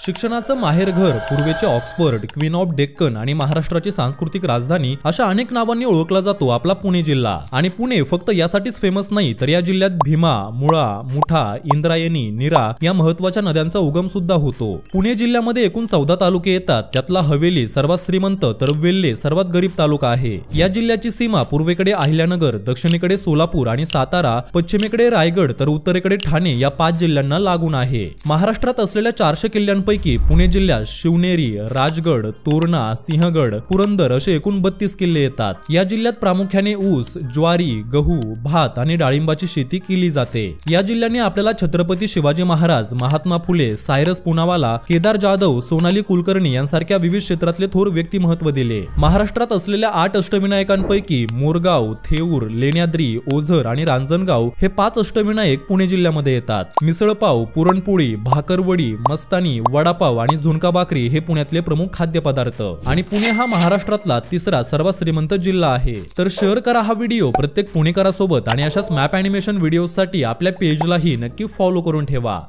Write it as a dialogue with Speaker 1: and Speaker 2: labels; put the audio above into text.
Speaker 1: शिक्षणाचं माहेरघर, पूर्वेचे Oxford, queen of Deccan आणि महाराष्ट्राची सांस्कृतिक राजधानी अशा अनेक नावांनी ओळखला जातो आपला पुणे जिल्हा। आणि पुणे फक्त यासाठीच फेमस नाही, तर या जिल्ह्यात भीमा, मुळा, मुठा, इंद्रायणी, नीरा या महत्त्वाच्या नद्यांचा उगम सुद्धा होतो। पुणे जिल्ह्यामध्ये एकूण 14 तालुके येतात, त्यातला हवेली सर्वात श्रीमंत तर वेल्हे सर्वात गरीब तालुका आहे। या जिल्ह्याची सीमा पूर्वेकडे अहिल्यानगर, दक्षिणेकडे सोलापूर आणि सातारा, पश्चिमेकडे रायगड तर उत्तरेकडे ठाणे या 5 जिल्ह्यांना लागून आहे। महाराष्ट्रात असलेल्या 400 किल्ल्यांपैकी पुणे जिल्ह्यात शिवनेरी, राजगड, तोरणा, सिंहगड, पुरंदर असे एकूण 32 किल्ले येतात। या जिल्ह्यात प्रामुख्याने ऊस, ज्वारी, गहू, भात आणि डाळिंबाची शेती केली जाते। या जिल्ह्याने आपल्याला छत्रपती शिवाजी महाराज, महात्मा फुले, सायरस पुनावाला, केदार जाधव, सोनाली कुलकर्णी यांसारख्या विविध क्षेत्रातले थोर व्यक्तिमत्व दिले। महाराष्ट्रात असलेल्या 8 अष्टविनायकांपैकी मोरगाव, थेऊर, लेण्याद्री, ओझर आणि रांजणगाव हे 5 अष्टविनायक पुणे जिल्ह्यामध्ये येतात। मिसळपाव, पुरणपोळी, भाकरवडी, मस्तानी, वडापाव आणि झुणका भाकरी हे पुण्यातले प्रमुख खाद्यपदार्थ। आणि पुणे हा महाराष्ट्रातला तिसरा सर्वात श्रीमंत जिल्हा आहे। तर शेअर करा हा व्हिडिओ प्रत्येक पुणेकरासोबत आणि अशाच मॅप ॲनिमेशन व्हिडिओसाठी आपल्या पेजलाही नक्की फॉलो करून ठेवा।